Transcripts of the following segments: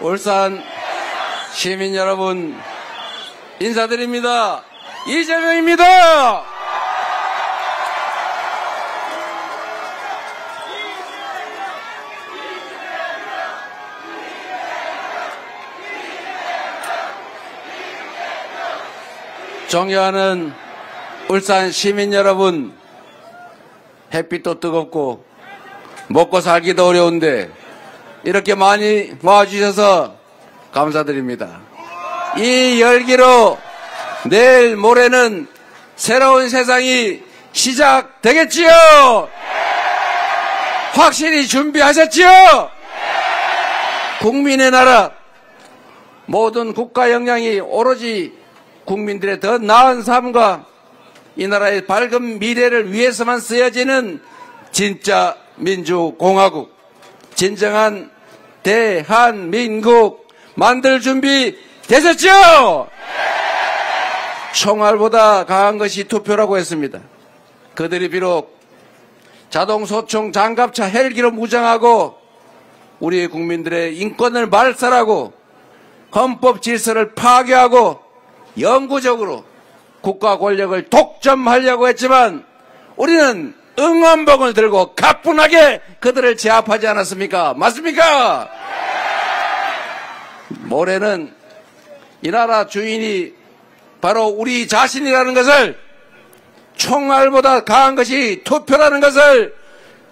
울산 시민 여러분 인사드립니다. 이재명입니다. 존경하는 울산 시민 여러분, 햇빛도 뜨겁고 먹고 살기도 어려운데 이렇게 많이 와주셔서 감사드립니다. 이 열기로 내일 모레는 새로운 세상이 시작되겠지요? 확실히 준비하셨지요? 국민의 나라, 모든 국가 역량이 오로지 국민들의 더 나은 삶과 이 나라의 밝은 미래를 위해서만 쓰여지는 진짜 민주공화국, 진정한 대한민국 만들 준비 되셨죠? 총알보다 강한 것이 투표라고 했습니다. 그들이 비록 자동소총 장갑차 헬기로 무장하고 우리 국민들의 인권을 말살하고 헌법 질서를 파괴하고 영구적으로 국가 권력을 독점하려고 했지만 우리는 응원봉을 들고 가뿐하게 그들을 제압하지 않았습니까? 맞습니까? 모레는 이 나라 주인이 바로 우리 자신이라는 것을, 총알보다 강한 것이 투표라는 것을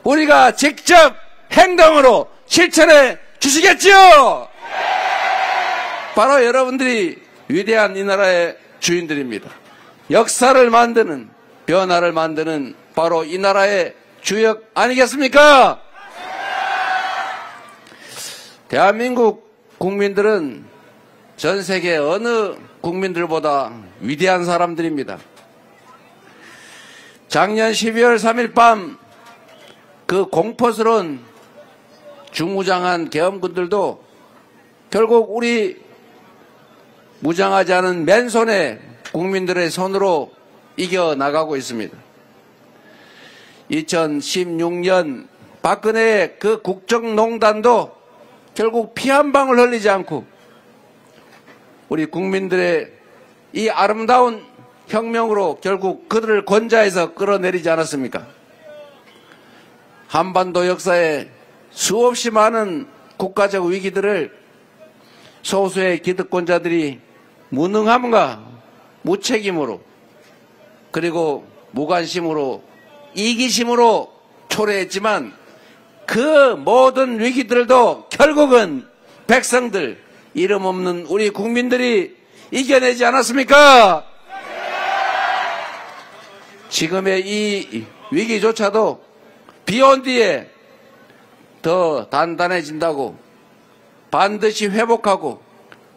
우리가 직접 행동으로 실천해 주시겠지요? 바로 여러분들이 위대한 이 나라의 주인들입니다. 역사를 만드는, 변화를 만드는 바로 이 나라의 주역 아니겠습니까? 대한민국 국민들은 전 세계 어느 국민들보다 위대한 사람들입니다. 작년 12월 3일 밤 그 공포스러운 중무장한 계엄군들도 결국 우리 무장하지 않은 맨손에 국민들의 손으로 이겨나가고 있습니다. 2016년 박근혜의 그 국정농단도 결국 피 한 방울 흘리지 않고 우리 국민들의 이 아름다운 혁명으로 결국 그들을 권좌에서 끌어내리지 않았습니까? 한반도 역사에 수없이 많은 국가적 위기들을 소수의 기득권자들이 무능함과 무책임으로 그리고 무관심으로 이기심으로 초래했지만 그 모든 위기들도 결국은 백성들, 이름 없는 우리 국민들이 이겨내지 않았습니까? 지금의 이 위기조차도 비온 뒤에 더 단단해진다고 반드시 회복하고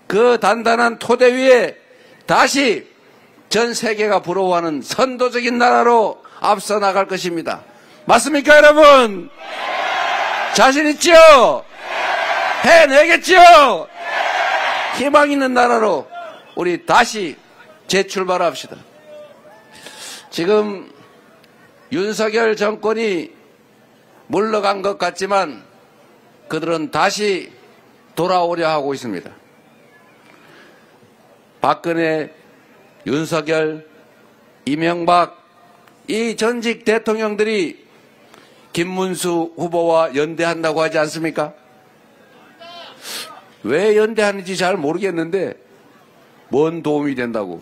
그 단단한 토대 위에 다시 전 세계가 부러워하는 선도적인 나라로 앞서 나갈 것입니다. 맞습니까, 여러분? 자신 있죠? 해내겠죠? 희망 있는 나라로 우리 다시 재출발합시다. 지금 윤석열 정권이 물러간 것 같지만 그들은 다시 돌아오려 하고 있습니다. 박근혜, 윤석열, 이명박 이 전직 대통령들이 김문수 후보와 연대한다고 하지 않습니까? 왜 연대하는지 잘 모르겠는데 뭔 도움이 된다고.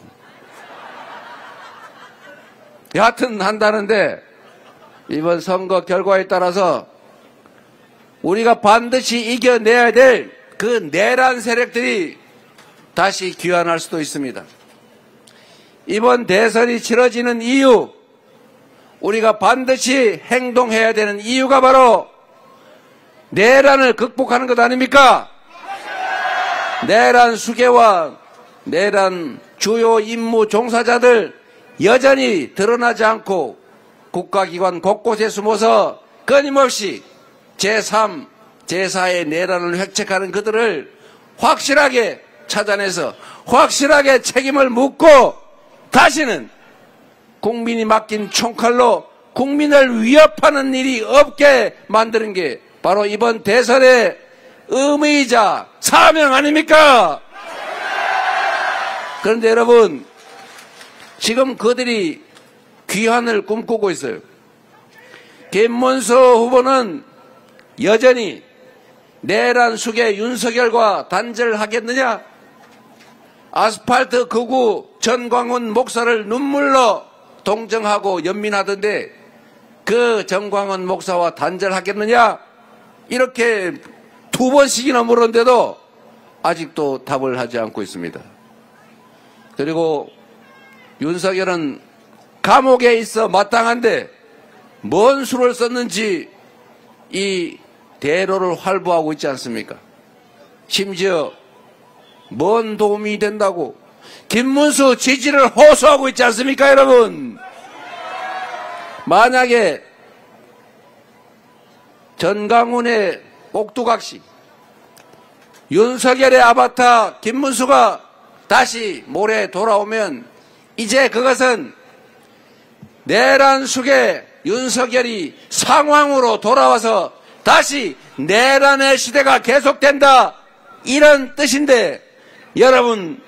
여하튼 한다는데 이번 선거 결과에 따라서 우리가 반드시 이겨내야 될 그 내란 세력들이 다시 귀환할 수도 있습니다. 이번 대선이 치러지는 이유, 우리가 반드시 행동해야 되는 이유가 바로 내란을 극복하는 것 아닙니까? 내란 수괴와 내란 주요 임무 종사자들 여전히 드러나지 않고 국가기관 곳곳에 숨어서 끊임없이 제3, 제4의 내란을 획책하는 그들을 확실하게 찾아내서 확실하게 책임을 묻고 다시는 국민이 맡긴 총칼로 국민을 위협하는 일이 없게 만드는 게 바로 이번 대선의 의무이자 사명 아닙니까? 그런데 여러분, 지금 그들이 귀환을 꿈꾸고 있어요. 김문수 후보는 여전히 내란 숙의 윤석열과 단절하겠느냐? 아스팔트 극우 전광훈 목사를 눈물로 동정하고 연민하던데 그 전광훈 목사와 단절하겠느냐? 이렇게 2번씩이나 물었는데도 아직도 답을 하지 않고 있습니다. 그리고 윤석열은 감옥에 있어 마땅한데 뭔 수를 썼는지 이 대로를 활보하고 있지 않습니까? 심지어 뭔 도움이 된다고 김문수 지지를 호소하고 있지 않습니까, 여러분? 만약에 전광훈의 꼭두각시, 윤석열의 아바타 김문수가 다시 모레 돌아오면 이제 그것은 내란 숙의 윤석열이 상황으로 돌아와서 다시 내란의 시대가 계속된다, 이런 뜻인데 여러분,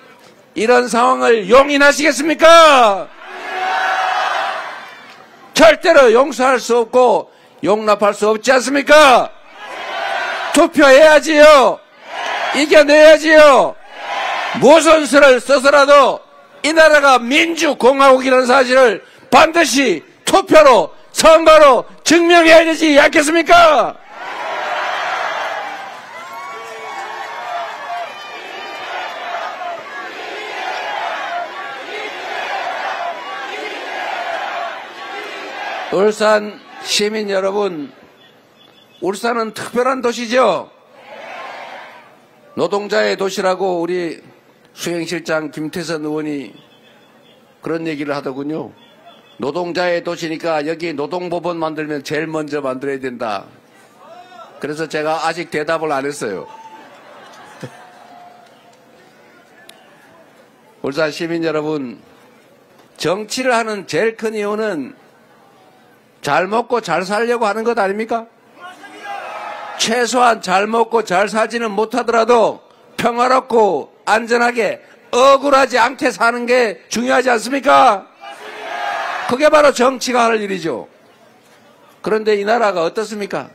이런 상황을 용인하시겠습니까? 절대로 용서할 수 없고 용납할 수 없지 않습니까? 투표해야지요. 이겨내야지요. 무슨 수를 써서라도 이 나라가 민주공화국이라는 사실을 반드시 투표로, 선거로 증명해야 되지 않겠습니까? 울산 시민 여러분, 울산은 특별한 도시죠. 노동자의 도시라고 우리 수행실장 김태선 의원이 그런 얘기를 하더군요. 노동자의 도시니까 여기 노동법원 만들면 제일 먼저 만들어야 된다. 그래서 제가 아직 대답을 안 했어요. 울산 시민 여러분, 정치를 하는 제일 큰 이유는 잘 먹고 잘 살려고 하는 것 아닙니까? 최소한 잘 먹고 잘 살지는 못하더라도 평화롭고 안전하게 억울하지 않게 사는 게 중요하지 않습니까? 그게 바로 정치가 할 일이죠. 그런데 이 나라가 어떻습니까?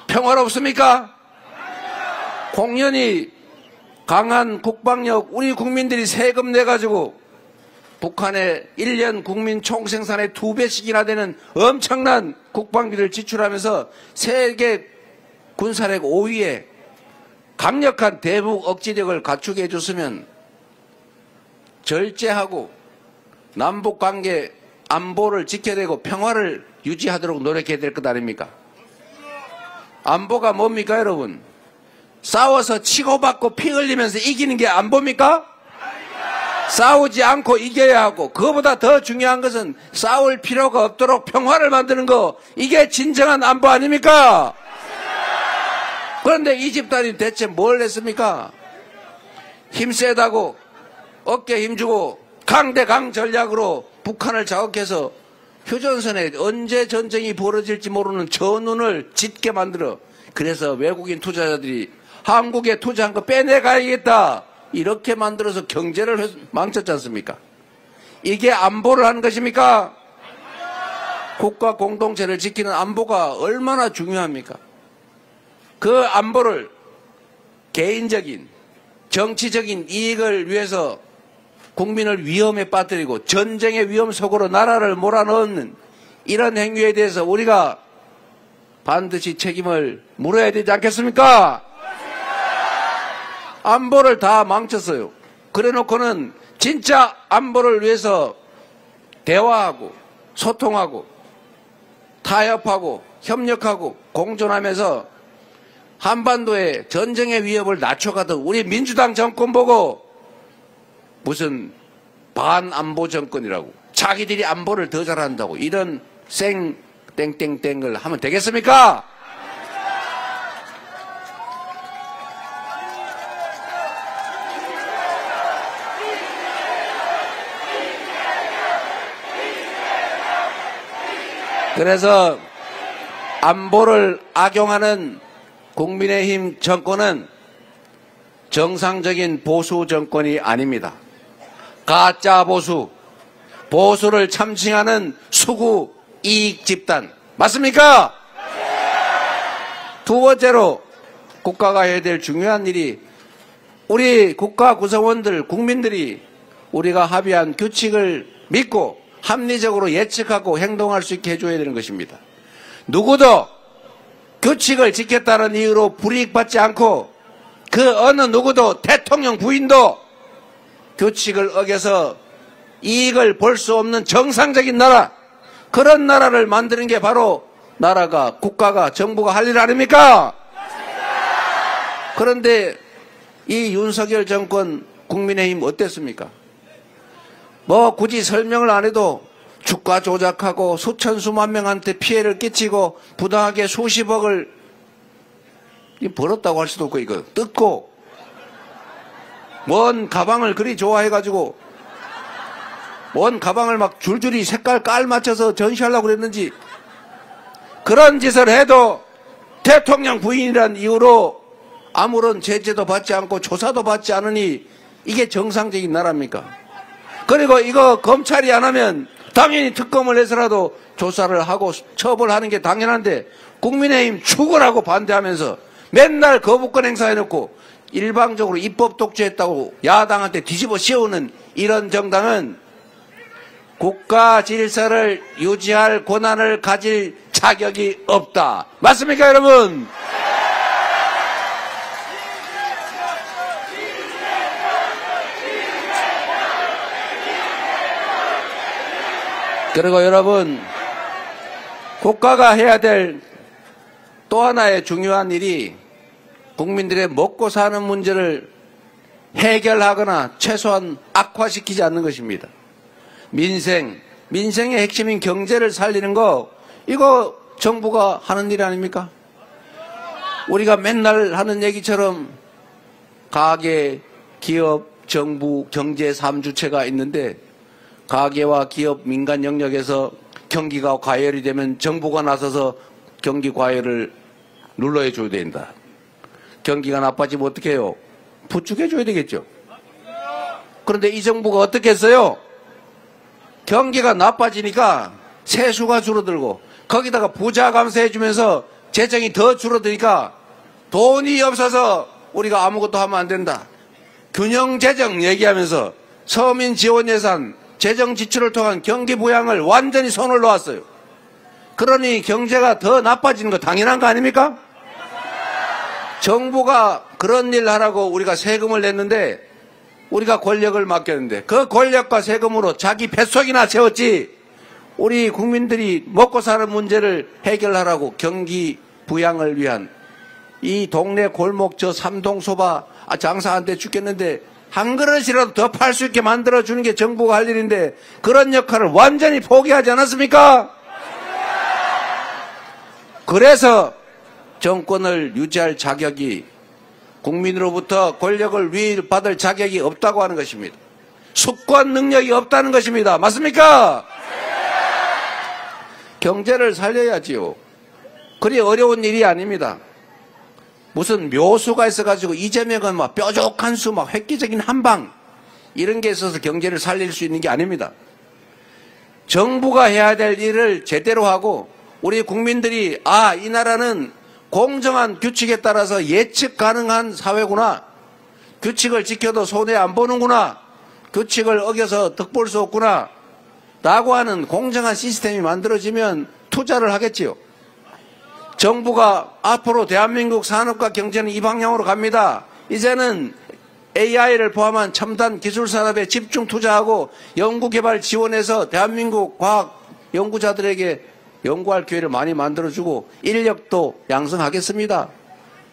평화롭습니까? 공연히 강한 국방력, 우리 국민들이 세금 내가지고 북한의 1년 국민 총생산의 2배씩이나 되는 엄청난 국방비를 지출하면서 세계 군사력 5위에 강력한 대북 억지력을 갖추게 해줬으면 절제하고 남북관계 안보를 지켜내고 평화를 유지하도록 노력해야 될 것 아닙니까? 안보가 뭡니까, 여러분? 싸워서 치고받고 피 흘리면서 이기는 게 안보입니까? 싸우지 않고 이겨야 하고, 그거보다 더 중요한 것은 싸울 필요가 없도록 평화를 만드는 거, 이게 진정한 안보 아닙니까? 그런데 이 집단이 대체 뭘 했습니까? 힘세다고 어깨 힘주고 강대강 전략으로 북한을 자극해서 휴전선에 언제 전쟁이 벌어질지 모르는 전운을 짙게 만들어, 그래서 외국인 투자자들이 한국에 투자한 거 빼내가야겠다, 이렇게 만들어서 경제를 망쳤지 않습니까? 이게 안보를 하는 것입니까? 국가 공동체를 지키는 안보가 얼마나 중요합니까? 그 안보를 개인적인 정치적인 이익을 위해서 국민을 위험에 빠뜨리고 전쟁의 위험 속으로 나라를 몰아넣는 이런 행위에 대해서 우리가 반드시 책임을 물어야 되지 않겠습니까? 안보를 다 망쳤어요. 그래놓고는 진짜 안보를 위해서 대화하고 소통하고 타협하고 협력하고 공존하면서 한반도의 전쟁의 위협을 낮춰가던 우리 민주당 정권 보고 무슨 반안보 정권이라고, 자기들이 안보를 더 잘한다고, 이런 생 땡땡땡을 하면 되겠습니까? 그래서 안보를 악용하는 국민의힘 정권은 정상적인 보수 정권이 아닙니다. 가짜 보수, 보수를 참칭하는 수구 이익 집단. 맞습니까? 두 번째로 국가가 해야 될 중요한 일이 우리 국가 구성원들, 국민들이 우리가 합의한 규칙을 믿고 합리적으로 예측하고 행동할 수 있게 해줘야 되는 것입니다. 누구도 규칙을 지켰다는 이유로 불이익받지 않고 그 어느 누구도 대통령 부인도 규칙을 어겨서 이익을 볼 수 없는 정상적인 나라, 그런 나라를 만드는 게 바로 나라가, 국가가, 정부가 할 일 아닙니까? 그런데 이 윤석열 정권, 국민의힘 어땠습니까? 뭐 굳이 설명을 안 해도 주가 조작하고 수천 수만 명한테 피해를 끼치고 부당하게 수십억을 벌었다고 할 수도 없고, 이거 뜯고 뭔 가방을 그리 좋아해가지고 뭔 가방을 막 줄줄이 색깔 깔 맞춰서 전시하려고 그랬는지, 그런 짓을 해도 대통령 부인이란 이유로 아무런 제재도 받지 않고 조사도 받지 않으니 이게 정상적인 나라입니까? 그리고 이거 검찰이 안 하면 당연히 특검을 해서라도 조사를 하고 처벌하는 게 당연한데, 국민의힘 죽으라고 반대하면서 맨날 거부권 행사해놓고 일방적으로 입법 독재했다고 야당한테 뒤집어 씌우는 이런 정당은 국가 질서를 유지할 권한을 가질 자격이 없다. 맞습니까, 여러분? 그리고 여러분, 국가가 해야 될 또 하나의 중요한 일이 국민들의 먹고 사는 문제를 해결하거나 최소한 악화시키지 않는 것입니다. 민생의 핵심인 경제를 살리는 거, 이거 정부가 하는 일 아닙니까? 우리가 맨날 하는 얘기처럼 가계, 기업, 정부, 경제 3주체가 있는데, 가계와 기업, 민간 영역에서 경기가 과열이 되면 정부가 나서서 경기 과열을 눌러야 줘야 된다. 경기가 나빠지면 어떻게 해요? 부축해 줘야 되겠죠. 그런데 이 정부가 어떻게 했어요? 경기가 나빠지니까 세수가 줄어들고 거기다가 부자 감세해 주면서 재정이 더 줄어드니까 돈이 없어서 우리가 아무것도 하면 안 된다. 균형 재정 얘기하면서 서민 지원 예산, 재정 지출을 통한 경기 부양을 완전히 손을 놓았어요. 그러니 경제가 더 나빠지는 거 당연한 거 아닙니까? 정부가 그런 일 하라고 우리가 세금을 냈는데, 우리가 권력을 맡겼는데 그 권력과 세금으로 자기 뱃속이나 채웠지, 우리 국민들이 먹고 사는 문제를 해결하라고 경기 부양을 위한 이 동네 골목 저 삼동소바 장사한테 죽겠는데 한 그릇이라도 더 팔 수 있게 만들어주는 게 정부가 할 일인데 그런 역할을 완전히 포기하지 않았습니까? 그래서 정권을 유지할 자격이, 국민으로부터 권력을 위임받을 자격이 없다고 하는 것입니다. 수권 능력이 없다는 것입니다. 맞습니까? 경제를 살려야지요. 그리 어려운 일이 아닙니다. 무슨 묘수가 있어가지고 이재명은 막 뾰족한 수, 막 획기적인 한방 이런 게 있어서 경제를 살릴 수 있는 게 아닙니다. 정부가 해야 될 일을 제대로 하고 우리 국민들이 이 나라는 공정한 규칙에 따라서 예측 가능한 사회구나, 규칙을 지켜도 손해 안 보는구나, 규칙을 어겨서 득 볼 수 없구나 라고 하는 공정한 시스템이 만들어지면 투자를 하겠지요. 정부가 앞으로 대한민국 산업과 경제는 이 방향으로 갑니다. 이제는 AI를 포함한 첨단 기술 산업에 집중 투자하고 연구개발 지원해서 대한민국 과학 연구자들에게 연구할 기회를 많이 만들어주고 인력도 양성하겠습니다.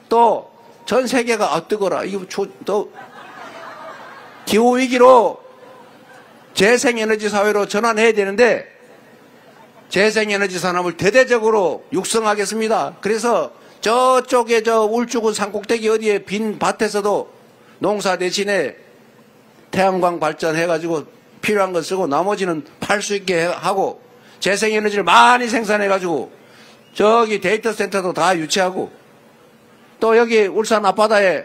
또 전 세계가 뜨거라, 이거 또 기후위기로 재생에너지 사회로 전환해야 되는데 재생에너지 산업을 대대적으로 육성하겠습니다. 그래서 저쪽에 저 울주군 산꼭대기 어디에 빈 밭에서도 농사 대신에 태양광 발전해가지고 필요한 거 쓰고 나머지는 팔 수 있게 하고, 재생에너지를 많이 생산해가지고 저기 데이터 센터도 다 유치하고, 또 여기 울산 앞바다에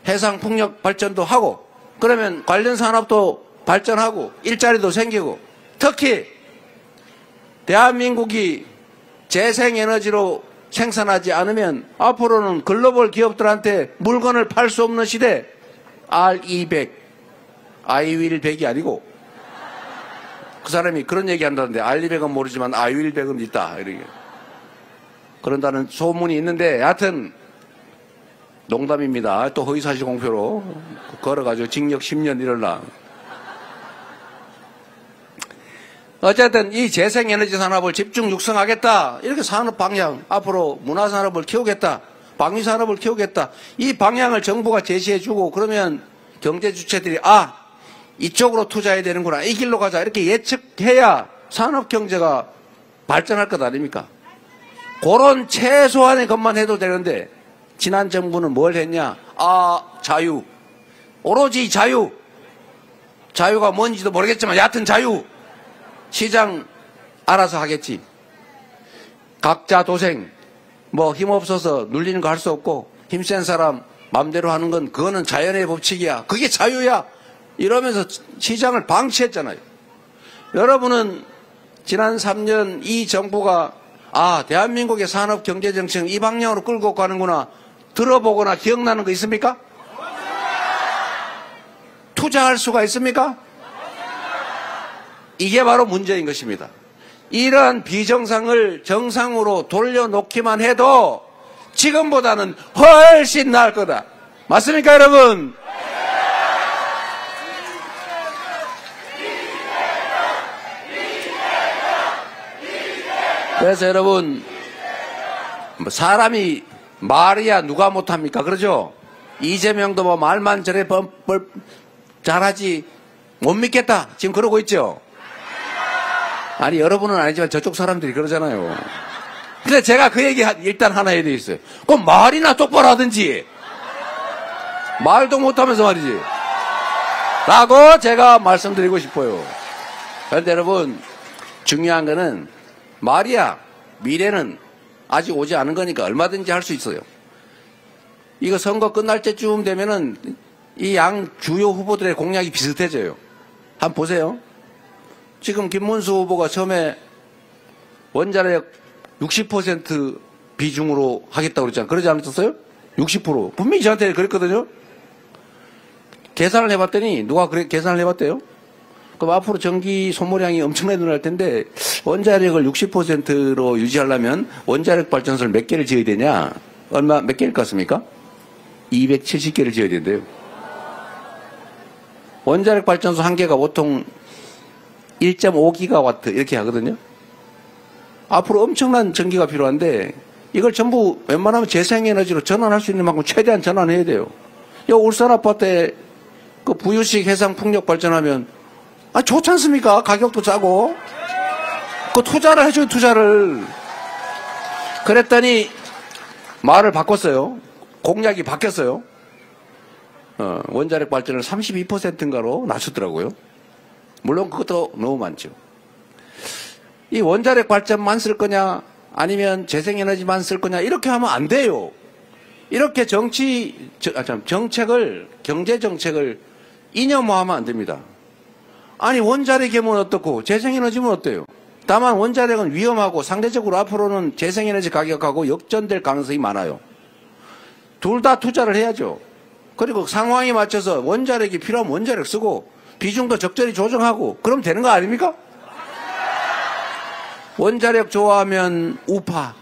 해상 풍력 발전도 하고 그러면 관련 산업도 발전하고 일자리도 생기고 특히 대한민국이 재생에너지로 생산하지 않으면 앞으로는 글로벌 기업들한테 물건을 팔 수 없는 시대. R200, I100이 아니고 그 사람이 그런 얘기 한다는데 R200은 모르지만 I100은 있다 이렇게 그런다는 소문이 있는데 하여튼 농담입니다. 또 허위사실 공표로 걸어가지고 징역 10년 이럴라. 어쨌든 이 재생에너지 산업을 집중 육성하겠다. 이렇게 산업 방향, 앞으로 문화산업을 키우겠다. 방위산업을 키우겠다. 이 방향을 정부가 제시해주고 그러면 경제주체들이 이쪽으로 투자해야 되는구나. 이 길로 가자. 이렇게 예측해야 산업경제가 발전할 것 아닙니까? 그런 최소한의 것만 해도 되는데 지난 정부는 뭘 했냐? 자유. 오로지 자유. 자유가 뭔지도 모르겠지만 얕은 자유. 시장 알아서 하겠지. 각자 도생. 뭐 힘없어서 눌리는 거 할 수 없고 힘센 사람 마음대로 하는 건 그거는 자연의 법칙이야. 그게 자유야. 이러면서 시장을 방치했잖아요. 여러분은 지난 3년 이 정부가 대한민국의 산업 경제 정책은 이 방향으로 끌고 가는구나 들어보거나 기억나는 거 있습니까? 투자할 수가 있습니까? 이게 바로 문제인 것입니다. 이러한 비정상을 정상으로 돌려놓기만 해도 지금보다는 훨씬 나을 거다. 맞습니까, 여러분? 그래서 여러분, 사람이 말이야 누가 못합니까? 그러죠? 이재명도 뭐 말만 저래 잘하지 못 믿겠다. 지금 그러고 있죠? 아니 여러분은 아니지만 저쪽 사람들이 그러잖아요. 근데 제가 그 얘기 일단 하나 해야 되겠어요. 그럼 말이나 똑바로 하든지 말도 못하면서 말이지 라고 제가 말씀드리고 싶어요. 그런데 여러분 중요한 거는 말이야 미래는 아직 오지 않은 거니까 얼마든지 할 수 있어요. 이거 선거 끝날 때쯤 되면은 이 양 주요 후보들의 공약이 비슷해져요. 한번 보세요. 지금 김문수 후보가 처음에 원자력 60% 비중으로 하겠다고 그랬잖아요. 그러지 않았었어요? 60%. 분명히 저한테 그랬거든요. 계산을 해봤더니 누가 그래 계산을 해봤대요? 그럼 앞으로 전기 소모량이 엄청나게 늘어날 텐데 원자력을 60%로 유지하려면 원자력 발전소를 몇 개를 지어야 되냐? 몇 개일 것 같습니까? 270개를 지어야 된대요. 원자력 발전소 한 개가 보통 1.5기가와트 이렇게 하거든요. 앞으로 엄청난 전기가 필요한데 이걸 전부 웬만하면 재생에너지로 전환할 수 있는 만큼 최대한 전환해야 돼요. 요 울산 아파트에 그 부유식 해상 풍력 발전하면 좋지 않습니까? 가격도 싸고 그 투자를 해줘요. 투자를. 그랬더니 말을 바꿨어요. 공약이 바뀌었어요. 원자력 발전을 32%인가로 낮췄더라고요. 물론 그것도 너무 많죠. 이 원자력 발전만 쓸 거냐 아니면 재생에너지만 쓸 거냐 이렇게 하면 안 돼요. 이렇게 정책을 경제정책을 이념화하면 안 됩니다. 아니 원자력이면 어떻고 재생에너지면 어때요? 다만 원자력은 위험하고 상대적으로 앞으로는 재생에너지 가격하고 역전될 가능성이 많아요. 둘 다 투자를 해야죠. 그리고 상황에 맞춰서 원자력이 필요하면 원자력 쓰고 비중도 적절히 조정하고 그럼 되는 거 아닙니까? 원자력 좋아하면 우파,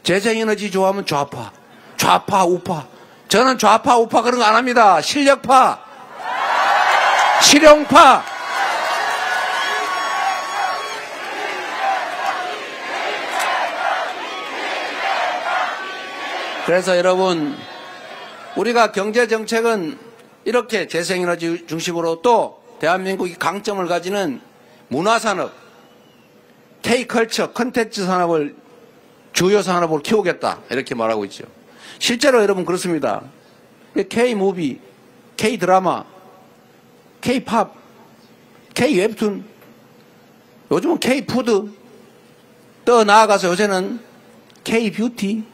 재생에너지 좋아하면 좌파, 좌파 우파. 저는 좌파 우파 그런 거 안 합니다. 실력파, 실용파. 그래서 여러분 우리가 경제정책은 이렇게 재생에너지 중심으로 또 대한민국이 강점을 가지는 문화산업, K컬처, 컨텐츠 산업을 주요 산업으로 키우겠다 이렇게 말하고 있죠. 실제로 여러분 그렇습니다. K무비, K드라마, K팝, K웹툰, 요즘은 K푸드, 또 나아가서 요새는 K뷰티,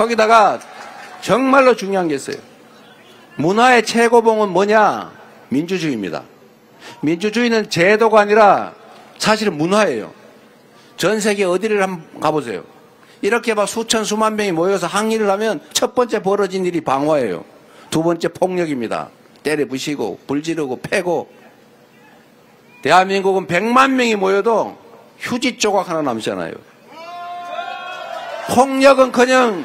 거기다가 정말로 중요한 게 있어요. 문화의 최고봉은 뭐냐? 민주주의입니다. 민주주의는 제도가 아니라 사실은 문화예요. 전 세계 어디를 한번 가보세요. 이렇게 막 수천 수만 명이 모여서 항의를 하면 첫 번째 벌어진 일이 방화예요. 두 번째 폭력입니다. 때려 부시고 불 지르고 패고. 대한민국은 100만 명이 모여도 휴지 조각 하나 남지 않아요. 폭력은커녕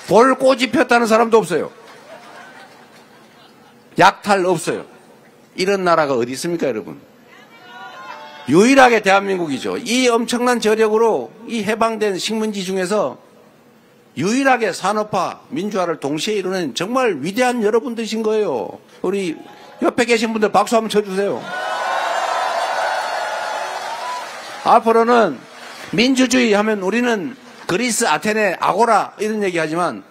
볼 꼬집 폈다는 사람도 없어요. 약탈 없어요. 이런 나라가 어디 있습니까, 여러분? 유일하게 대한민국이죠. 이 엄청난 저력으로 이 해방된 식민지 중에서 유일하게 산업화, 민주화를 동시에 이루는 정말 위대한 여러분들이신 거예요. 우리 옆에 계신 분들 박수 한번 쳐주세요. 앞으로는 민주주의 하면 우리는 그리스, 아테네, 아고라 이런 얘기하지만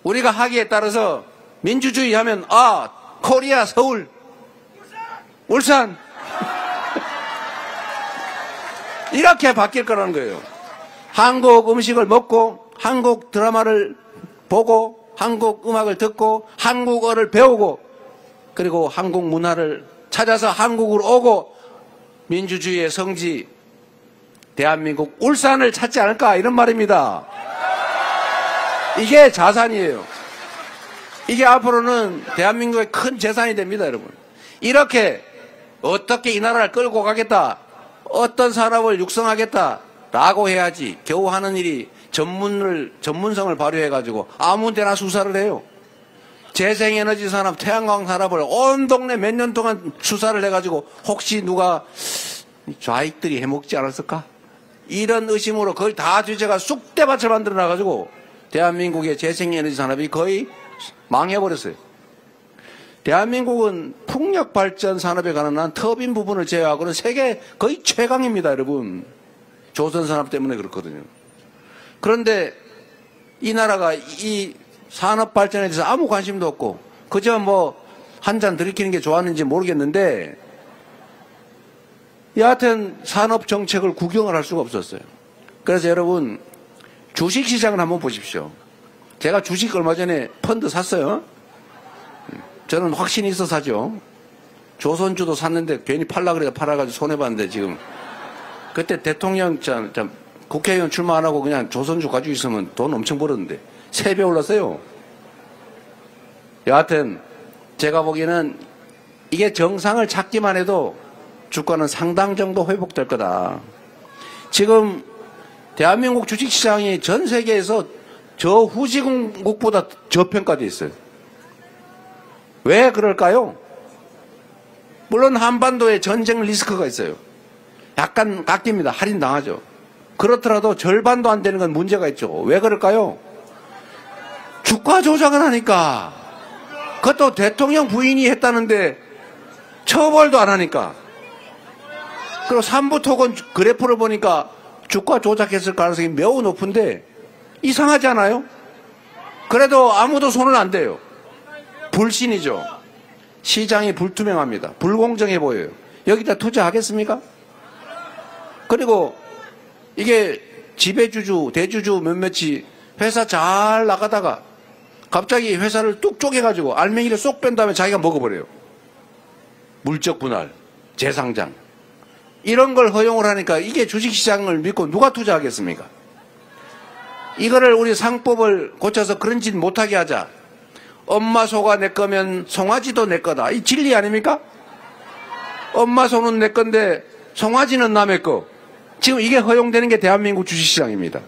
우리가 하기에 따라서 민주주의 하면 코리아, 서울, 울산 이렇게 바뀔 거라는 거예요. 한국 음식을 먹고 한국 드라마를 보고 한국 음악을 듣고 한국어를 배우고 그리고 한국 문화를 찾아서 한국으로 오고 민주주의의 성지 대한민국 울산을 찾지 않을까 이런 말입니다. 이게 자산이에요. 이게 앞으로는 대한민국의 큰 재산이 됩니다, 여러분. 이렇게 어떻게 이 나라를 끌고 가겠다, 어떤 산업을 육성하겠다라고 해야지 겨우 하는 일이 전문성을 발휘해가지고 아무 데나 수사를 해요. 재생에너지 산업, 태양광 산업을 온 동네 몇 년 동안 수사를 해가지고 혹시 누가 좌익들이 해먹지 않았을까? 이런 의심으로 그걸 다 뒤져가 쑥대밭을 만들어놔가지고 대한민국의 재생에너지 산업이 거의 망해버렸어요. 대한민국은 풍력발전 산업에 관한 터빈 부분을 제외하고는 세계 거의 최강입니다, 여러분. 조선산업 때문에 그렇거든요. 그런데 이 나라가 이 산업발전에 대해서 아무 관심도 없고 그저 뭐 한 잔 들이키는 게 좋았는지 모르겠는데 여하튼 산업정책을 구경을 할 수가 없었어요. 그래서 여러분 주식시장을 한번 보십시오. 제가 주식 얼마 전에 펀드 샀어요. 저는 확신이 있어 사죠. 조선주도 샀는데 괜히 팔라 그래서 팔아가지고 손해봤는데 지금 그때 대통령 국회의원 출마 안 하고 그냥 조선주 가지고 있으면 돈 엄청 벌었는데 3배 올랐어요. 여하튼 제가 보기에는 이게 정상을 찾기만 해도 주가는 상당 정도 회복될 거다. 지금 대한민국 주식시장이 전 세계에서 저 후진국보다 저평가되어 있어요. 왜 그럴까요? 물론 한반도에 전쟁 리스크가 있어요. 약간 깎입니다. 할인당하죠. 그렇더라도 절반도 안 되는 건 문제가 있죠. 왜 그럴까요? 주가 조작을 하니까. 그것도 대통령 부인이 했다는데 처벌도 안 하니까. 그리고 삼부토건 그래프를 보니까 주가 조작했을 가능성이 매우 높은데 이상하지 않아요? 그래도 아무도 손을 안 대요. 불신이죠. 시장이 불투명합니다. 불공정해 보여요. 여기다 투자하겠습니까? 그리고 이게 지배주주, 대주주 몇몇이 회사 잘 나가다가 갑자기 회사를 뚝 쪼개가지고 알맹이를 쏙 뺀 다음에 자기가 먹어버려요. 물적 분할, 재상장. 이런 걸 허용을 하니까 이게 주식시장을 믿고 누가 투자하겠습니까? 이거를 우리 상법을 고쳐서 그런 짓 못하게 하자. 엄마 소가 내 거면 송아지도 내 거다. 이 진리 아닙니까? 엄마 소는 내 건데 송아지는 남의 거. 지금 이게 허용되는 게 대한민국 주식시장입니다.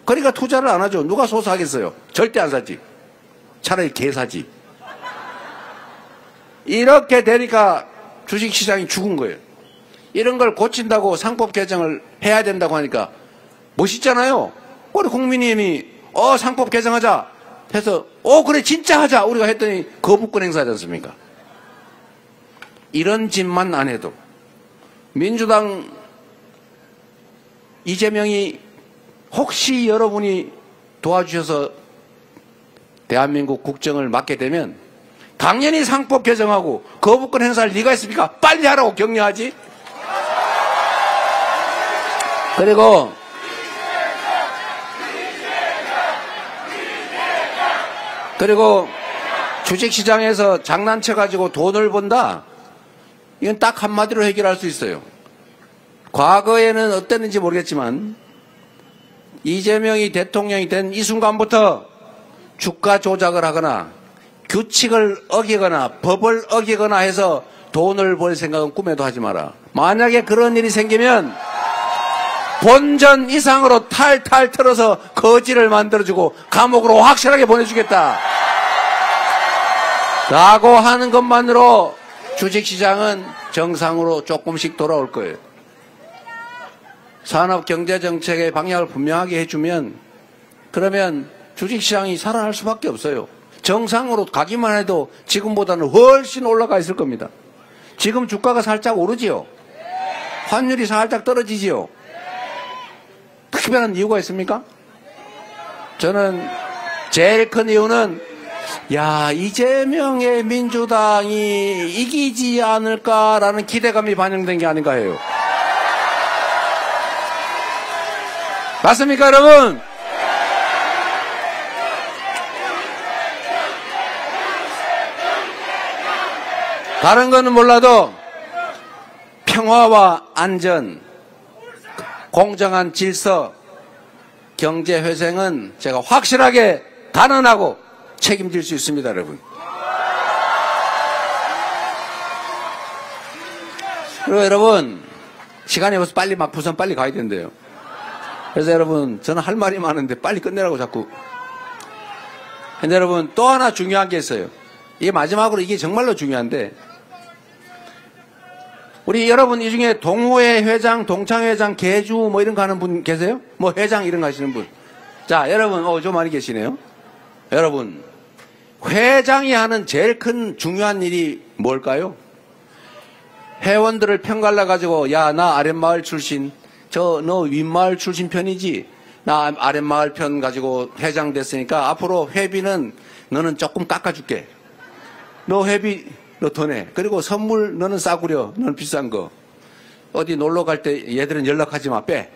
그러니까 투자를 안 하죠. 누가 소 사겠어요? 절대 안 사지. 차라리 개 사지. 이렇게 되니까 주식시장이 죽은 거예요. 이런 걸 고친다고 상법 개정을 해야 된다고 하니까 멋있잖아요. 우리 국민의힘이 상법 개정하자 해서 그래 진짜 하자 우리가 했더니 거부권 행사하지 않습니까? 이런 짓만 안 해도 민주당 이재명이 혹시 여러분이 도와주셔서 대한민국 국정을 맡게 되면 당연히 상법 개정하고 거부권 행사할 리가 있습니까? 빨리 하라고 격려하지. 그리고 그리고 주식시장에서 장난쳐가지고 돈을 번다. 이건 딱 한마디로 해결할 수 있어요. 과거에는 어땠는지 모르겠지만 이재명이 대통령이 된 이 순간부터 주가 조작을 하거나 규칙을 어기거나 법을 어기거나 해서 돈을 벌 생각은 꿈에도 하지 마라. 만약에 그런 일이 생기면 본전 이상으로 탈탈 털어서 거지를 만들어주고 감옥으로 확실하게 보내주겠다 라고 하는 것만으로 주식시장은 정상으로 조금씩 돌아올 거예요. 산업경제정책의 방향을 분명하게 해주면 그러면 주식시장이 살아날 수밖에 없어요. 정상으로 가기만 해도 지금보다는 훨씬 올라가 있을 겁니다. 지금 주가가 살짝 오르지요. 환율이 살짝 떨어지지요. 특별한 이유가 있습니까? 저는 제일 큰 이유는 이재명의 민주당이 이기지 않을까라는 기대감이 반영된 게 아닌가 해요. 맞습니까, 여러분? 다른 거는 몰라도 평화와 안전, 공정한 질서, 경제 회생은 제가 확실하게 단언하고 책임질 수 있습니다, 여러분. 그리고 여러분, 시간이 벌써 빨리 부산 빨리 가야 된대요. 그래서 여러분, 저는 할 말이 많은데 빨리 끝내라고 자꾸. 근데 여러분, 또 하나 중요한 게 있어요. 이게 마지막으로 이게 정말로 중요한데, 우리 여러분 이 중에 동호회 회장, 동창회장, 개주 뭐 이런 거 하는 분 계세요? 뭐 회장 이런 거 하시는 분. 자, 여러분, 좀 많이 계시네요. 여러분, 회장이 하는 제일 큰 중요한 일이 뭘까요? 회원들을 편갈라가지고, 나 아랫마을 출신, 너 윗마을 출신 편이지? 나 아랫마을 편 가지고 회장 됐으니까 앞으로 회비는 너는 조금 깎아줄게. 너 회비, 너 더 내. 그리고 선물 너는 싸구려. 너는 비싼 거. 어디 놀러 갈 때 얘들은 연락하지 마. 빼.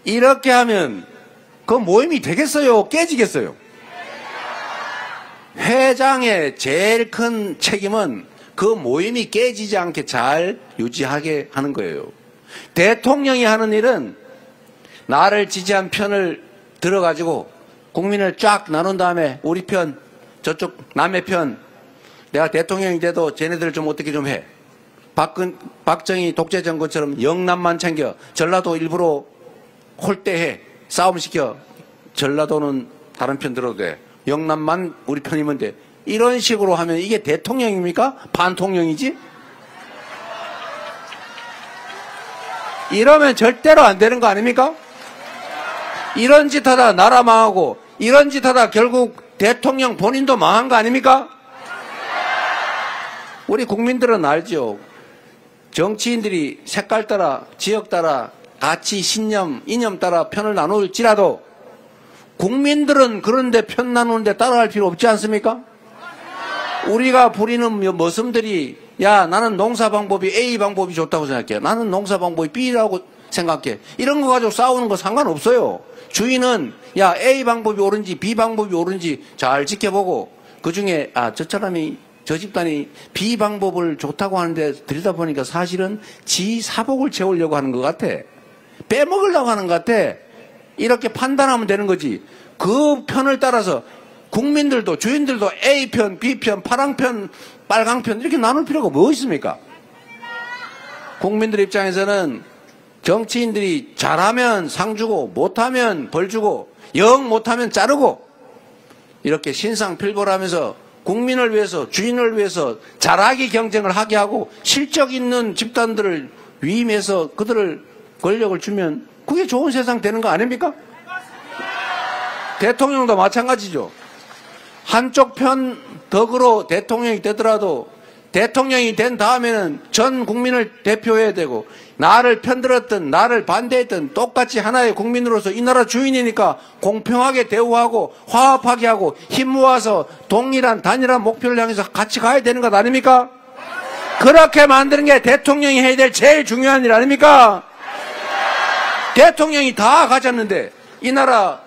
이렇게 하면 그 모임이 되겠어요? 깨지겠어요? 회장의 제일 큰 책임은 그 모임이 깨지지 않게 잘 유지하게 하는 거예요. 대통령이 하는 일은 나를 지지한 편을 들어가지고 국민을 쫙 나눈 다음에 우리 편, 저쪽 남의 편, 내가 대통령이 돼도 쟤네들 좀 어떻게 좀 해. 박정희 독재정권처럼 영남만 챙겨. 전라도 일부러 홀대해. 싸움시켜. 전라도는 다른 편 들어도 돼. 영남만 우리 편이면 돼. 이런 식으로 하면 이게 대통령입니까? 반통령이지? 이러면 절대로 안 되는 거 아닙니까? 이런 짓 하다 나라 망하고 이런 짓 하다 결국 대통령 본인도 망한 거 아닙니까? 우리 국민들은 알죠. 정치인들이 색깔 따라, 지역 따라, 가치, 신념, 이념 따라 편을 나눌지라도 국민들은 그런데 편 나누는데 따라할 필요 없지 않습니까? 우리가 부리는 머슴들이 나는 농사 방법이 A 방법이 좋다고 생각해. 나는 농사 방법이 B라고 생각해. 이런 거 가지고 싸우는 거 상관없어요. 주인은 A 방법이 옳은지 B 방법이 옳은지 잘 지켜보고 그중에 저 집단이 B 방법을 좋다고 하는데 들여다보니까 사실은 지 사복을 채우려고 하는 것 같아. 빼먹으려고 하는 것 같아. 이렇게 판단하면 되는 거지. 그 편을 따라서 국민들도 주인들도 A편, B편, 파랑편, 빨강편 이렇게 나눌 필요가 뭐 있습니까? 국민들 입장에서는 정치인들이 잘하면 상 주고 못하면 벌 주고 영 못하면 자르고 이렇게 신상필벌하면서 국민을 위해서 주인을 위해서 잘하기 경쟁을 하게 하고 실적 있는 집단들을 위임해서 그들을 권력을 주면 그게 좋은 세상 되는 거 아닙니까? 대통령도 마찬가지죠. 한쪽 편 덕으로 대통령이 되더라도 대통령이 된 다음에는 전 국민을 대표해야 되고 나를 편들었든 나를 반대했든 똑같이 하나의 국민으로서 이 나라 주인이니까 공평하게 대우하고 화합하게 하고 힘 모아서 동일한 단일한 목표를 향해서 같이 가야 되는 것 아닙니까? 그렇게 만드는 게 대통령이 해야 될 제일 중요한 일 아닙니까? 대통령이 다 가졌는데 이 나라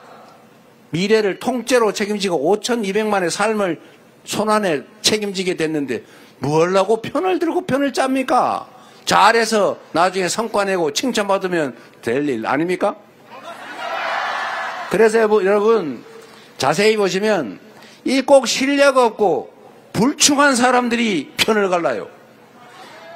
미래를 통째로 책임지고 5,200만의 삶을 손안에 책임지게 됐는데 뭘 하고 편을 들고 편을 짭니까? 잘해서 나중에 성과 내고 칭찬받으면 될 일 아닙니까? 그래서 여러분 자세히 보시면 이 꼭 실력 없고 불충한 사람들이 편을 갈라요.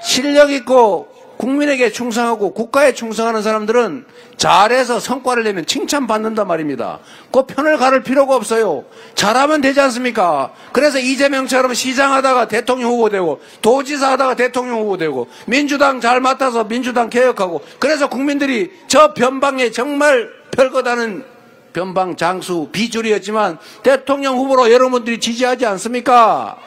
실력 있고 국민에게 충성하고 국가에 충성하는 사람들은 잘해서 성과를 내면 칭찬받는단 말입니다. 그 편을 가를 필요가 없어요. 잘하면 되지 않습니까? 그래서 이재명처럼 시장하다가 대통령 후보 되고 도지사 하다가 대통령 후보 되고 민주당 잘 맡아서 민주당 개혁하고 그래서 국민들이 저 변방에 정말 별거다는 변방 장수 비주류였지만 대통령 후보로 여러분들이 지지하지 않습니까?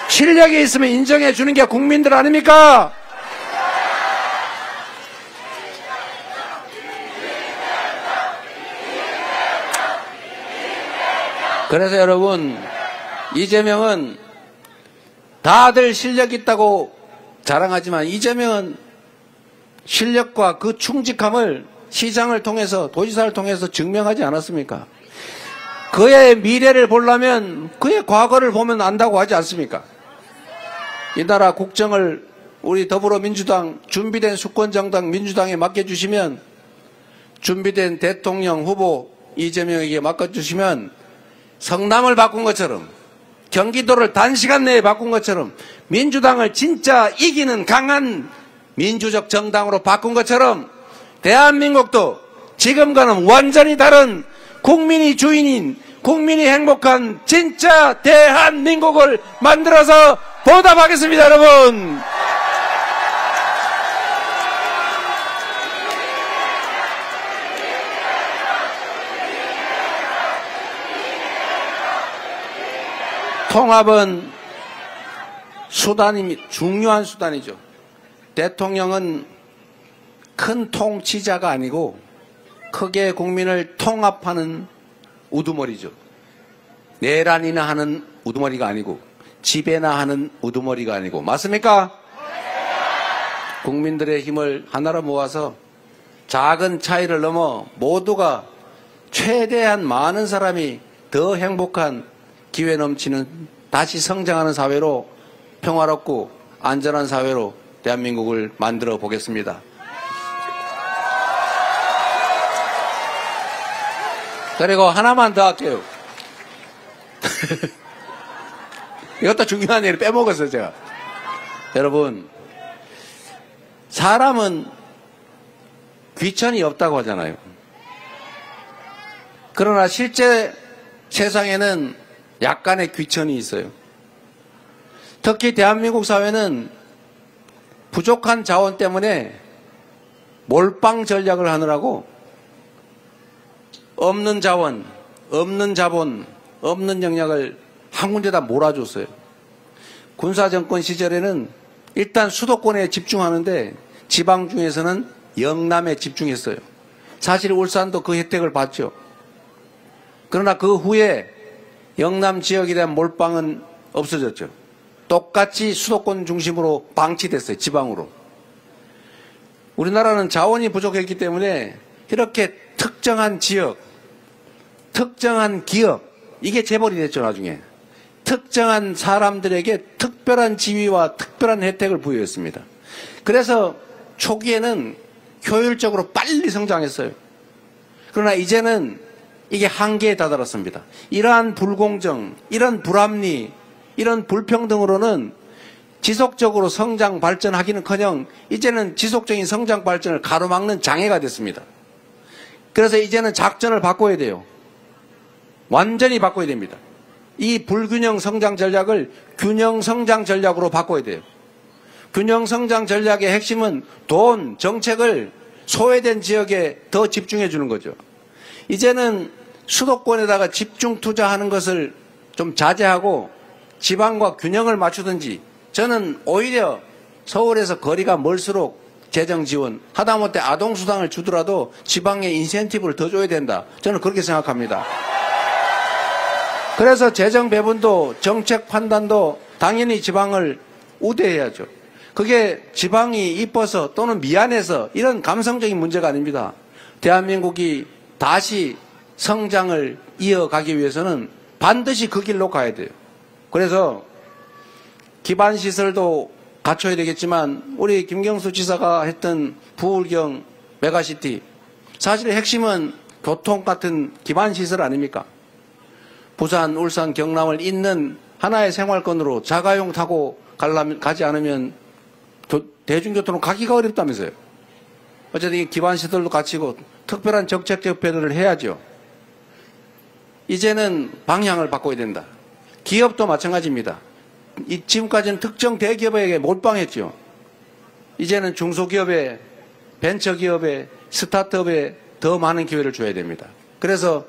실력이 있으면 인정해 주는 게 국민들 아닙니까? 그래서 여러분 이재명은 다들 실력 있다고 자랑하지만 이재명은 실력과 그 충직함을 시장을 통해서 도지사를 통해서 증명하지 않았습니까? 그의 미래를 보려면 그의 과거를 보면 안다고 하지 않습니까? 이 나라 국정을 우리 더불어민주당 준비된 수권정당 민주당에 맡겨주시면 준비된 대통령 후보 이재명에게 맡겨주시면 성남을 바꾼 것처럼 경기도를 단시간 내에 바꾼 것처럼 민주당을 진짜 이기는 강한 민주적 정당으로 바꾼 것처럼 대한민국도 지금과는 완전히 다른 국민이 주인인 국민이 행복한 진짜 대한민국을 만들어서 보답하겠습니다, 여러분. 통합은 중요한 수단이죠. 대통령은 큰 통치자가 아니고 크게 국민을 통합하는 우두머리죠. 내란이나 하는 우두머리가 아니고 지배나 하는 우두머리가 아니고 맞습니까? 국민들의 힘을 하나로 모아서 작은 차이를 넘어 모두가 최대한 많은 사람이 더 행복한 기회 넘치는 다시 성장하는 사회로 평화롭고 안전한 사회로 대한민국을 만들어 보겠습니다. 그리고 하나만 더 할게요. 이것도 중요한 얘기를 빼먹었어요, 제가. 여러분, 사람은 귀천이 없다고 하잖아요. 그러나 실제 세상에는 약간의 귀천이 있어요. 특히 대한민국 사회는 부족한 자원 때문에 몰빵 전략을 하느라고 없는 자원, 없는 자본, 없는 역량을 한 군데다 몰아줬어요. 군사정권 시절에는 일단 수도권에 집중하는데 지방 중에서는 영남에 집중했어요. 사실 울산도 그 혜택을 받죠. 그러나 그 후에 영남 지역에 대한 몰빵은 없어졌죠. 똑같이 수도권 중심으로 방치됐어요. 지방으로. 우리나라는 자원이 부족했기 때문에 이렇게 특정한 지역, 특정한 기업, 이게 재벌이 됐죠, 나중에. 특정한 사람들에게 특별한 지위와 특별한 혜택을 부여했습니다. 그래서 초기에는 효율적으로 빨리 성장했어요. 그러나 이제는 이게 한계에 다다랐습니다. 이러한 불공정, 이런 불합리, 이런 불평등으로는 지속적으로 성장 발전하기는커녕 이제는 지속적인 성장 발전을 가로막는 장애가 됐습니다. 그래서 이제는 작전을 바꿔야 돼요. 완전히 바꿔야 됩니다. 이 불균형 성장 전략을 균형 성장 전략으로 바꿔야 돼요. 균형 성장 전략의 핵심은 돈, 정책을 소외된 지역에 더 집중해 주는 거죠. 이제는 수도권에다가 집중 투자하는 것을 좀 자제하고 지방과 균형을 맞추든지, 저는 오히려 서울에서 거리가 멀수록 재정 지원, 하다못해 아동수당을 주더라도 지방에 인센티브를 더 줘야 된다. 저는 그렇게 생각합니다. 그래서 재정 배분도 정책 판단도 당연히 지방을 우대해야죠. 그게 지방이 이뻐서 또는 미안해서 이런 감성적인 문제가 아닙니다. 대한민국이 다시 성장을 이어가기 위해서는 반드시 그 길로 가야 돼요. 그래서 기반시설도 갖춰야 되겠지만 우리 김경수 지사가 했던 부울경 메가시티, 사실 핵심은 교통 같은 기반시설 아닙니까? 부산, 울산, 경남을 잇는 하나의 생활권으로 자가용 타고 가지 않으면 대중교통으로 가기가 어렵다면서요. 어쨌든 이 기반시설도 갖추고 특별한 정책 집회들을 해야죠. 이제는 방향을 바꿔야 된다. 기업도 마찬가지입니다. 지금까지는 특정 대기업에게 몰빵했죠. 이제는 중소기업에, 벤처기업에, 스타트업에 더 많은 기회를 줘야 됩니다. 그래서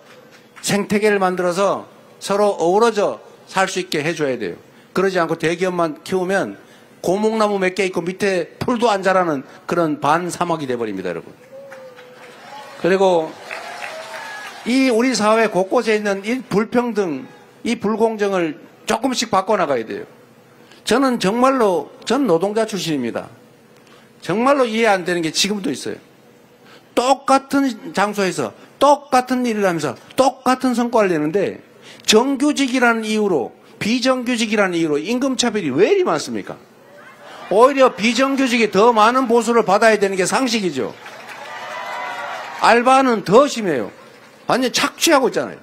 생태계를 만들어서 서로 어우러져 살 수 있게 해줘야 돼요. 그러지 않고 대기업만 키우면 고목나무 몇 개 있고 밑에 풀도 안 자라는 그런 반사막이 돼버립니다, 여러분. 그리고 이 우리 사회 곳곳에 있는 이 불평등, 이 불공정을 조금씩 바꿔나가야 돼요. 저는 노동자 출신입니다. 정말로 이해 안 되는 게 지금도 있어요. 똑같은 장소에서 똑같은 일을 하면서 똑같은 성과를 내는데 정규직이라는 이유로, 비정규직이라는 이유로 임금차별이 왜 이리 많습니까? 오히려 비정규직이 더 많은 보수를 받아야 되는 게 상식이죠. 알바는 더 심해요. 완전 착취하고 있잖아요.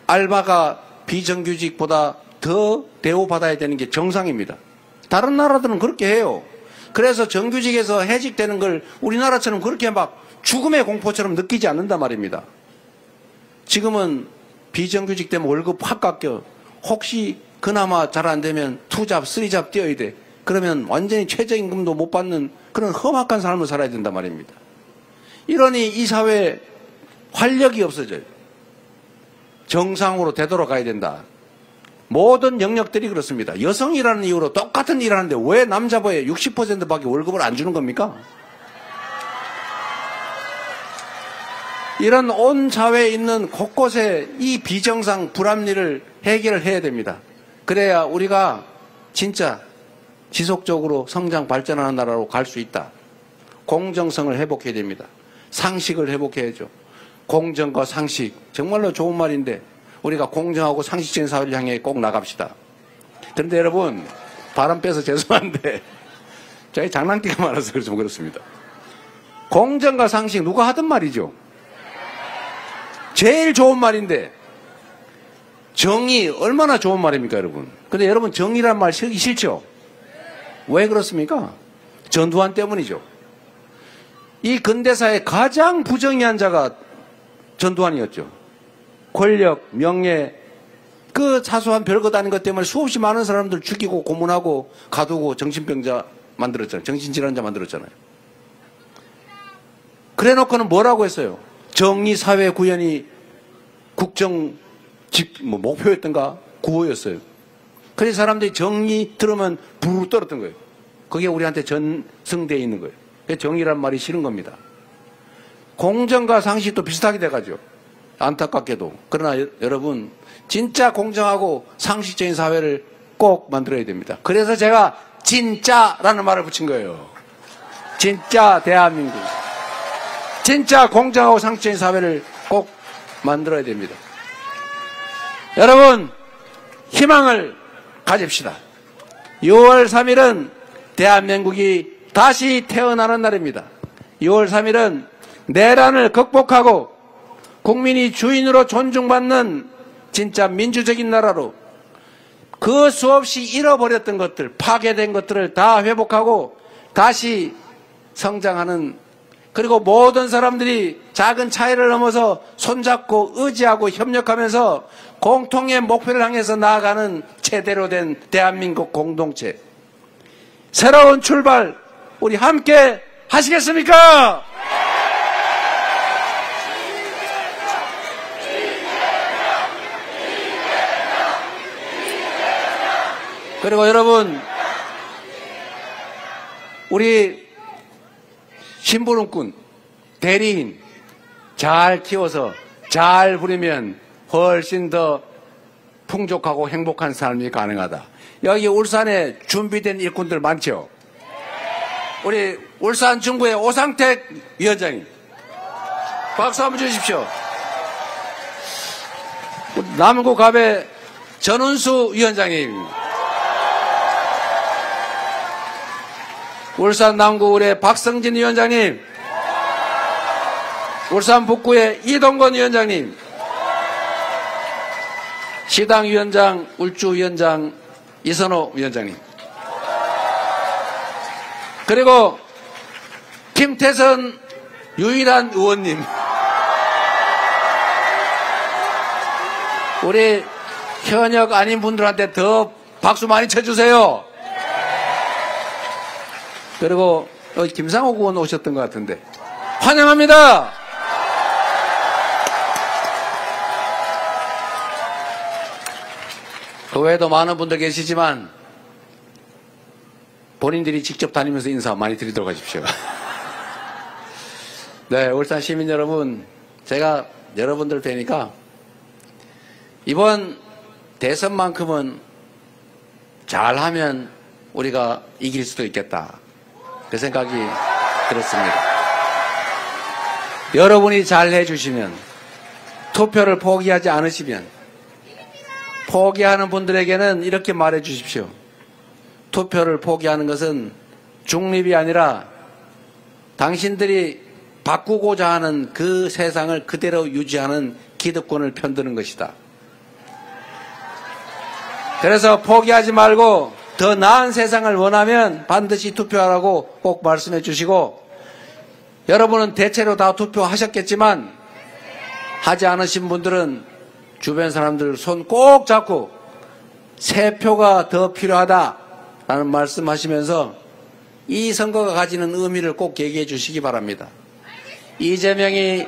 알바가 비정규직보다 더 대우받아야 되는 게 정상입니다. 다른 나라들은 그렇게 해요. 그래서 정규직에서 해직되는 걸 우리나라처럼 그렇게 막 죽음의 공포처럼 느끼지 않는단 말입니다. 지금은 비정규직 되면 월급 확 깎여. 혹시 그나마 잘 안 되면 2잡, 3잡 뛰어야 돼. 그러면 완전히 최저임금도 못 받는 그런 험악한 삶을 살아야 된단 말입니다. 이러니 이 사회에 활력이 없어져요. 정상으로 되돌아가야 된다. 모든 영역들이 그렇습니다. 여성이라는 이유로 똑같은 일을 하는데 왜 남자보에 60%밖에 월급을 안 주는 겁니까? 이런 온 사회에 있는 곳곳에 이 비정상 불합리를 해결을 해야 됩니다. 그래야 우리가 진짜 지속적으로 성장 발전하는 나라로 갈 수 있다. 공정성을 회복해야 됩니다. 상식을 회복해야죠. 공정과 상식, 정말로 좋은 말인데 우리가 공정하고 상식적인 사회를 향해 꼭 나갑시다. 그런데 여러분, 바람 빼서 죄송한데 저희 장난기가 많아서 좀 그렇습니다. 공정과 상식 누가 하던 말이죠. 제일 좋은 말인데 정의 얼마나 좋은 말입니까, 여러분? 근데 여러분 정의란 말 쓰기 싫죠? 왜 그렇습니까? 전두환 때문이죠. 이 근대사의 가장 부정의한 자가 전두환이었죠. 권력, 명예, 그 사소한 별것 아닌 것 때문에 수없이 많은 사람들 죽이고 고문하고 가두고 정신병자 만들었잖아요. 정신질환자 만들었잖아요. 그래 놓고는 뭐라고 했어요? 정의 사회 구현이 국정 목표였던가 구호였어요. 그래서 사람들이 정의 들으면 부르르 떨었던 거예요. 그게 우리한테 전승되어 있는 거예요. 정의란 말이 싫은 겁니다. 공정과 상식도 비슷하게 돼가죠. 안타깝게도. 그러나 여러분 진짜 공정하고 상식적인 사회를 꼭 만들어야 됩니다. 그래서 제가 진짜라는 말을 붙인 거예요. 진짜 대한민국. 진짜 공정하고 상식적인 사회를 꼭 만들어야 됩니다. 여러분 희망을 가집시다. 6월 3일은 대한민국이 다시 태어나는 날입니다. 6월 3일은 내란을 극복하고 국민이 주인으로 존중받는 진짜 민주적인 나라로 그 수없이 잃어버렸던 것들, 파괴된 것들을 다 회복하고 다시 성장하는, 그리고 모든 사람들이 작은 차이를 넘어서 손잡고 의지하고 협력하면서 공통의 목표를 향해서 나아가는 제대로 된 대한민국 공동체. 새로운 출발 우리 함께 하시겠습니까? 그리고 여러분, 우리 심부름꾼, 대리인 잘 키워서 잘 부리면 훨씬 더 풍족하고 행복한 삶이 가능하다. 여기 울산에 준비된 일꾼들 많죠? 우리 울산 중구의 오상택 위원장님, 박수 한번 주십시오. 남구갑의 전운수 위원장님, 울산 남구울의 박성진 위원장님, 울산 북구의 이동건 위원장님, 시당위원장 울주위원장 이선호 위원장님, 그리고 김태선 유일한 의원님, 우리 현역 아닌 분들한테 더 박수 많이 쳐주세요. 그리고 김상옥 의원 오셨던 것 같은데 환영합니다. 그 외에도 많은 분들 계시지만 본인들이 직접 다니면서 인사 많이 드리도록 하십시오. 네, 울산 시민 여러분, 제가 여러분들 뵈니까 이번 대선만큼은 잘하면 우리가 이길 수도 있겠다, 그 생각이 들었습니다. 여러분이 잘 해주시면, 투표를 포기하지 않으시면, 포기하는 분들에게는 이렇게 말해 주십시오. 투표를 포기하는 것은 중립이 아니라 당신들이 바꾸고자 하는 그 세상을 그대로 유지하는 기득권을 편드는 것이다. 그래서 포기하지 말고 더 나은 세상을 원하면 반드시 투표하라고 꼭 말씀해 주시고, 여러분은 대체로 다 투표하셨겠지만 하지 않으신 분들은 주변 사람들 손 꼭 잡고 새 표가 더 필요하다라는 말씀하시면서 이 선거가 가지는 의미를 꼭 얘기해 주시기 바랍니다. 이재명이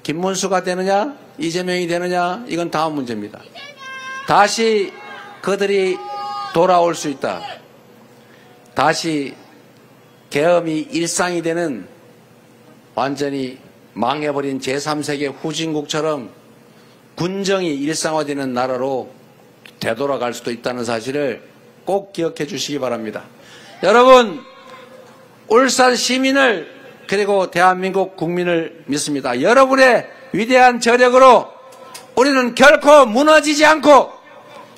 김문수가 되느냐, 이재명이 되느냐, 이건 다음 문제입니다. 다시 그들이 돌아올 수 있다. 다시 계엄이 일상이 되는, 완전히 망해버린 제3세계 후진국처럼 군정이 일상화되는 나라로 되돌아갈 수도 있다는 사실을 꼭 기억해 주시기 바랍니다. 여러분, 울산 시민을, 그리고 대한민국 국민을 믿습니다. 여러분의 위대한 저력으로 우리는 결코 무너지지 않고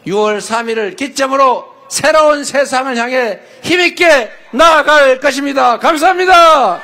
6월 3일을 기점으로 새로운 세상을 향해 힘있게 나아갈 것입니다. 감사합니다.